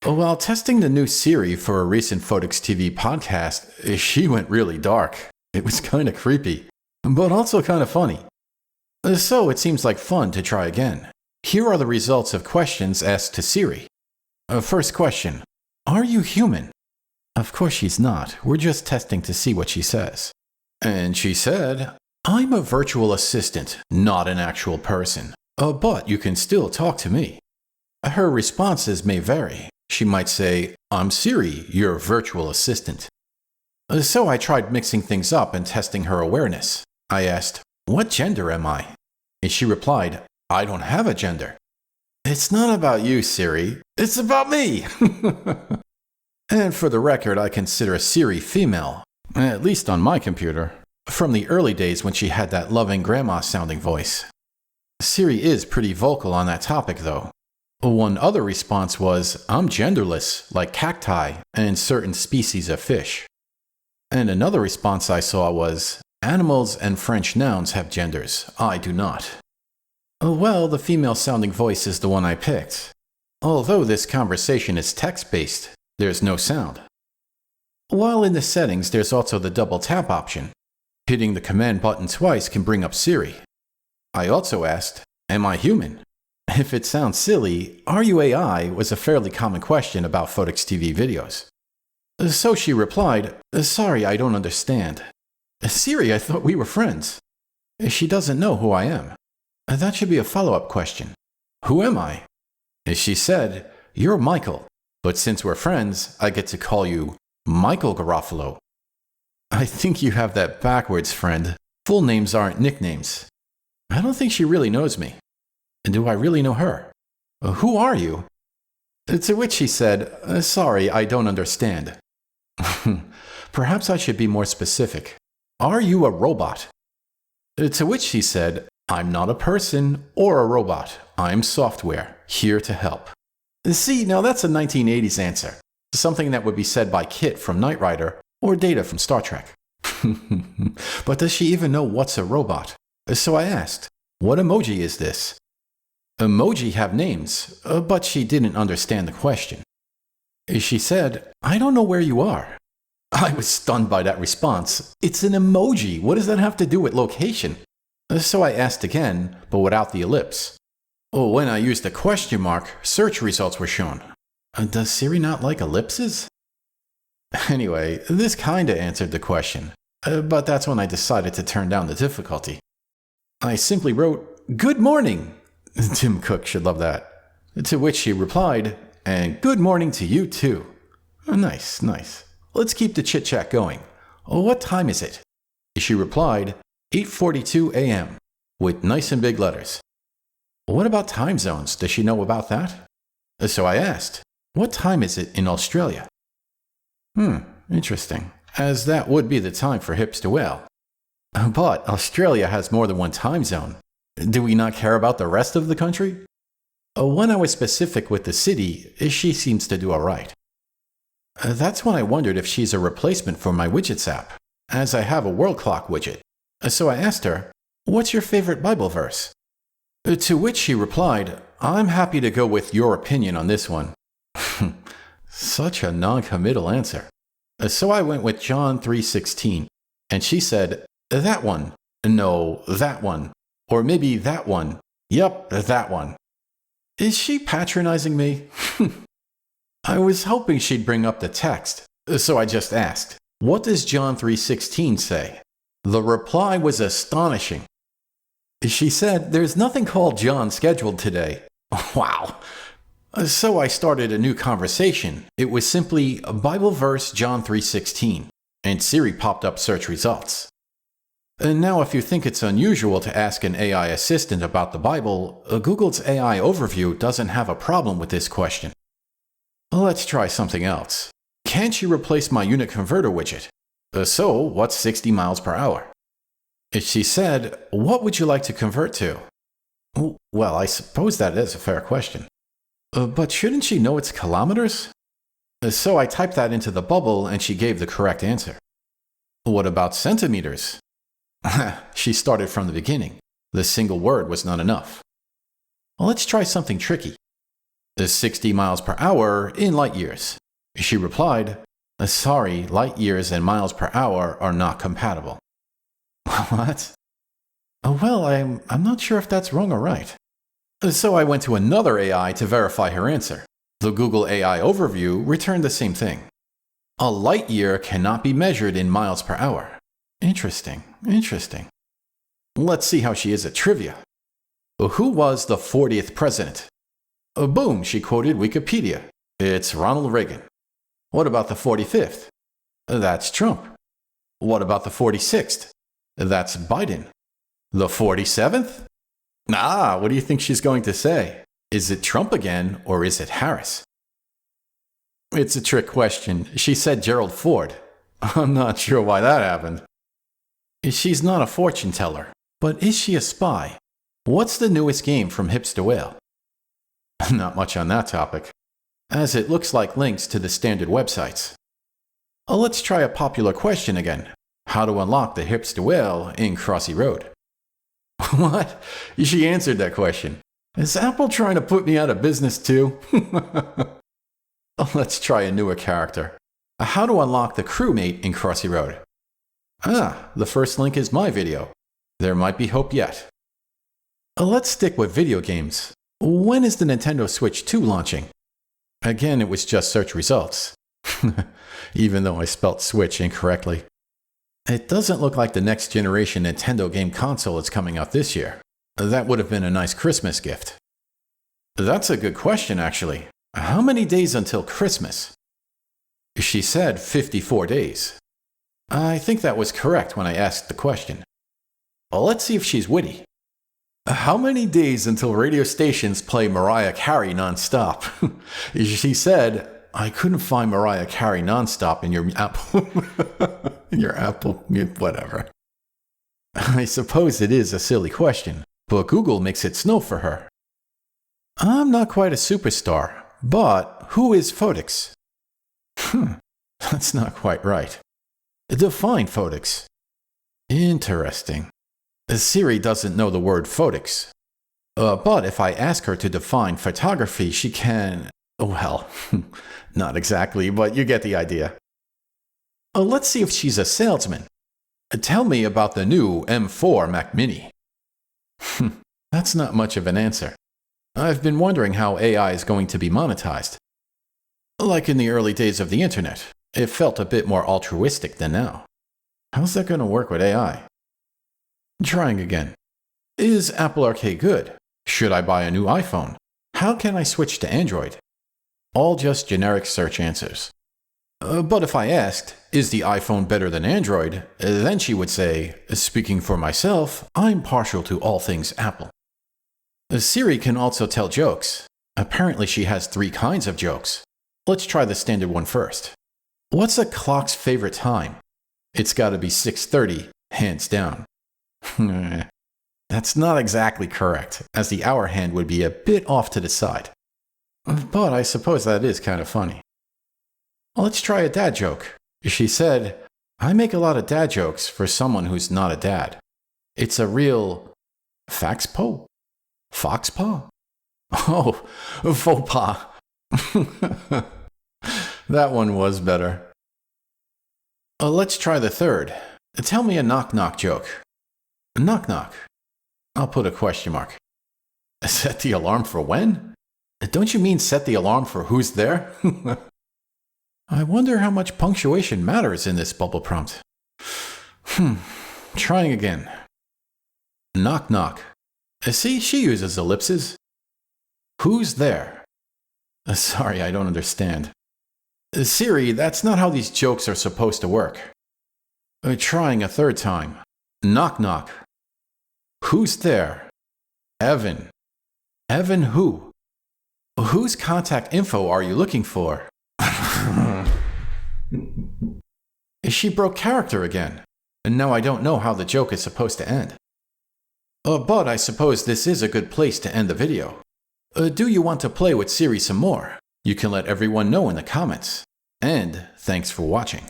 While testing the new Siri for a recent Photics TV podcast, she went really dark. It was kind of creepy, but also kind of funny. So it seems like fun to try again. Here are the results of questions asked to Siri. First question: are you human? Of course she's not. We're just testing to see what she says. And she said, I'm a virtual assistant, not an actual person. But you can still talk to me. Her responses may vary. She might say, I'm Siri, your virtual assistant. So I tried mixing things up and testing her awareness. I asked, what gender am I? And she replied, I don't have a gender. It's not about you, Siri. It's about me. And for the record, I consider Siri female, at least on my computer, from the early days when she had that loving grandma-sounding voice. Siri is pretty vocal on that topic, though. One other response was, I'm genderless, like cacti and certain species of fish. And another response I saw was, animals and French nouns have genders, I do not. Well, the female-sounding voice is the one I picked. Although this conversation is text-based, there's no sound. While in the settings, there's also the double tap option. Hitting the command button twice can bring up Siri. I also asked, am I human? If it sounds silly, are you AI was a fairly common question about Photics TV videos. So she replied, sorry, I don't understand. Siri, I thought we were friends. She doesn't know who I am. That should be a follow-up question. Who am I? She said, you're Michael, but since we're friends, I get to call you Michael Garofalo. I think you have that backwards, friend. Full names aren't nicknames. I don't think she really knows me. Do I really know her? Who are you? To which she said, sorry, I don't understand. Perhaps I should be more specific. Are you a robot? To which she said, I'm not a person or a robot. I'm software, here to help. See, now that's a 1980s answer. Something that would be said by Kit from Knight Rider or Data from Star Trek. But does she even know what's a robot? So I asked, what emoji is this? Emoji have names, but she didn't understand the question. She said, I don't know where you are. I was stunned by that response. It's an emoji. What does that have to do with location? So I asked again, but without the ellipse. When I used the question mark, search results were shown. Does Siri not like ellipses? Anyway, this kinda answered the question, but that's when I decided to turn down the difficulty. I simply wrote, good morning. Tim Cook should love that. To which she replied, and good morning to you too. Nice, nice. Let's keep the chit-chat going. What time is it? She replied, 8:42 a.m., with nice and big letters. What about time zones? Does she know about that? So I asked, what time is it in Australia? Interesting, as that would be the time for hips to whale. But Australia has more than one time zone. Do we not care about the rest of the country? When I was specific with the city, she seems to do all right. That's when I wondered if she's a replacement for my widgets app, as I have a world clock widget. So I asked her, what's your favorite Bible verse? To which she replied, I'm happy to go with your opinion on this one. Such a non-committal answer. So I went with John 3:16, and she said, that one. No, that one. Or maybe that one. Yep, that one. Is she patronizing me? I was hoping she'd bring up the text, so I just asked, what does John 3:16 say? The reply was astonishing. She said, there's nothing called John scheduled today. Wow. So I started a new conversation. It was simply Bible verse John 3:16, and Siri popped up search results. And now if you think it's unusual to ask an AI assistant about the Bible, Google's AI overview doesn't have a problem with this question. Let's try something else. Can't you replace my unit converter widget? So, what's 60 miles per hour? She said, what would you like to convert to? Well, I suppose that is a fair question. But shouldn't she know it's kilometers? So I typed that into the bubble and she gave the correct answer. What about centimeters? She started from the beginning. The single word was not enough. Let's try something tricky. 60 miles per hour in light years. She replied, sorry, light years and miles per hour are not compatible. What? Well, I'm not sure if that's wrong or right. So I went to another AI to verify her answer. The Google AI overview returned the same thing. A light year cannot be measured in miles per hour. Interesting. Let's see how she is at trivia. Who was the 40th president? Boom, she quoted Wikipedia. It's Ronald Reagan. What about the 45th? That's Trump. What about the 46th? That's Biden. The 47th? What do you think she's going to say? Is it Trump again, or is it Harris? It's a trick question. She said Gerald Ford. I'm not sure why that happened. She's not a fortune teller, but is she a spy? What's the newest game from Hipster Whale? Not much on that topic, as it looks like links to the standard websites. Let's try a popular question again. How to unlock the Hipster Whale in Crossy Road? What? She answered that question. Is Apple trying to put me out of business too? Let's try a newer character. How to unlock the crewmate in Crossy Road? The first link is my video. There might be hope yet. Let's stick with video games. When is the Nintendo Switch 2 launching? Again, it was just search results. Even though I spelt Switch incorrectly. It doesn't look like the next generation Nintendo game console is coming out this year. That would have been a nice Christmas gift. That's a good question, actually. How many days until Christmas? She said 54 days. I think that was correct when I asked the question. Let's see if she's witty. How many days until radio stations play Mariah Carey nonstop? She said, I couldn't find Mariah Carey nonstop in your Apple. Whatever. I suppose it is a silly question, but Google makes it snow for her. I'm not quite a superstar, but who is Photics? That's not quite right. Define Photics. Interesting. Siri doesn't know the word photics. But if I ask her to define photography, she can... Well, not exactly, but you get the idea. Let's see if she's a salesman. Tell me about the new M4 Mac Mini. That's not much of an answer. I've been wondering how AI is going to be monetized. Like in the early days of the internet, it felt a bit more altruistic than now. How's that going to work with AI? Trying again. Is Apple Arcade good? Should I buy a new iPhone? How can I switch to Android? All just generic search answers. But if I asked, is the iPhone better than Android? Then she would say, speaking for myself, I'm partial to all things Apple. Siri can also tell jokes. Apparently she has 3 kinds of jokes. Let's try the standard one first. What's a clock's favorite time? It's gotta be 6:30, hands down. That's not exactly correct, as the hour hand would be a bit off to the side. But I suppose that is kind of funny. Let's try a dad joke. She said, I make a lot of dad jokes for someone who's not a dad. It's a real... Faxpo? Foxpaw? Oh, faux pas. That one was better. Let's try the third. Tell me a knock-knock joke. Knock-knock. I'll put a question mark. Set the alarm for when? Don't you mean set the alarm for who's there? I wonder how much punctuation matters in this bubble prompt. Trying again. Knock-knock. See, she uses ellipses. Who's there? Sorry, I don't understand. Siri, that's not how these jokes are supposed to work. Trying a third time. Knock-knock. Who's there? Evan. Evan who? Whose contact info are you looking for? She broke character again, and now I don't know how the joke is supposed to end. But I suppose this is a good place to end the video. Do you want to play with Siri some more? You can let everyone know in the comments. And thanks for watching.